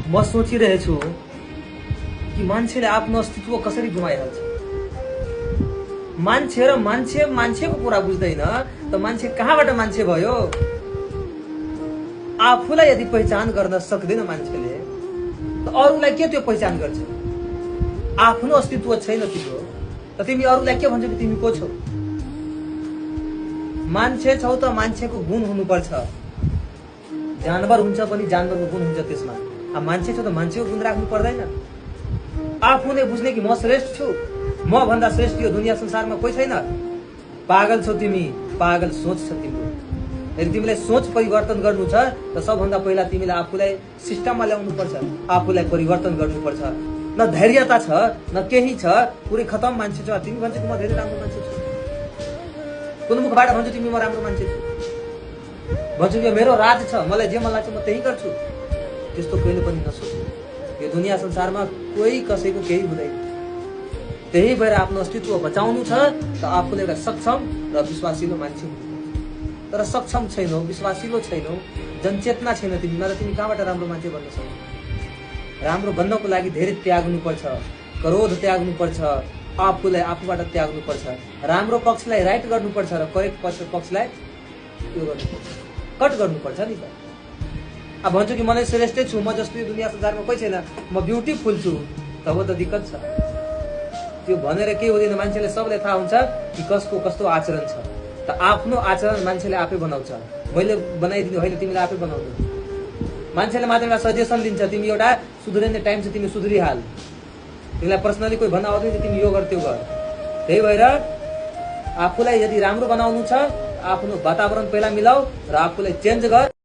म सोचिरहेछु कि मान्छेले आफ्नो अस्तित्व कसरी गुमाइहाल्छ। मान्छे र मान्छेको कुरा बुझ्दैन त मान्छे कहाँबाट मान्छे भयो। आफूलाई यदि पहिचान गर्न सक्दैन मान्छेले त अरूलाई के त्यो पहिचान गर्छ। आफ्नो अस्तित्व छैन तिम्रो त तिमी अरूलाई के भन्छौ कि तिमी को छौ। मान्छे छौ त मान्छेको गुण हुनुपर्छ। जानवर हुन्छ पनि जानवरको गुण हुन्छ त्यसमा। मान्छे छौ त मान्छेको गुण राख्नु पर्दैन। आफू नै बुझ्ने कि म श्रेष्ठ छु, म भन्दा श्रेष्ठ यो दुनिया संसारमा कोही छैन। पागल छौ तिमी, पागल सोच छ तिम्रो। यदि तिमीलाई सोच परिवर्तन गर्नु छ त सबभन्दा पहिला तिमीलाई आफूलाई सिस्टममा ल्याउनु पर्छ, आफूलाई परिवर्तन गर्नुपर्छ। न धैर्यता छ न केही छ, पुरै खतम मान्छे छ। तिमी भन्छौ कि म धेरै राम्रो मान्छे छु, कुन मुखबाट भन्छौ तिमी म राम्रो मान्छे छु, भन्छौ कि मेरो राज छ, मलाई जे मन लाग्छ म त्यही गर्छु। त्यस्तो कहिले पनि नसोच। यो दुनिया संसारमा कोही कसैको केही हुँदैन। त्यही भएर आफ्नो अस्तित्व बचाउनु छ त आफूले एउटा सक्षम र विश्वासिलो मान्छे हुनु। तर सक्षम छैनौ, विश्वासिलो छैनौ, जनचेतना छैन तिमीमा, र तिमी कहाँबाट राम्रो मान्छे बन्न सक्छौ। राम्रो बन्नको लागि धेरै त्याग्नु पर्छ, क्रोध त्याग्नु पर्छ, आफूलाई आफूबाट त्याग्नु पर्छ, राम्रो पक्षलाई राइट गर्नुपर्छ र करेक्ट पक्षलाई यो गर्नुपर्छ, कट गर्नुपर्छ नि त। अब भन्छु कि म नै श्रेष्ठै छु, म जस्तो यो दुनिया संसारमा कोही छैन, म ब्युटिफुल छु, तब त दिक्कत छ। त्यो भनेर के हुँदैन, मान्छेले सबैलाई थाहा हुन्छ कि कसको कस्तो आचरण छ। त आफ्नो आचरण मान्छेले आफै बनाउँछ। मैले बनाइदिनु होइन, तिमीले आफै बनाउनु। मान्छेले मात्र एउटा सजेसन दिन्छ, तिमी एउटा सुध्रिने टाइम छ, तिमी सुध्रिहाल। तिमीलाई पर्सनली कोही भन्न आउँदैन तिमी यो गर त्यो गर। त्यही भएर आफूलाई यदि राम्रो बनाउनु छ आफ्नो वातावरण पहिला मिलाऊ र आफूलाई चेन्ज गर।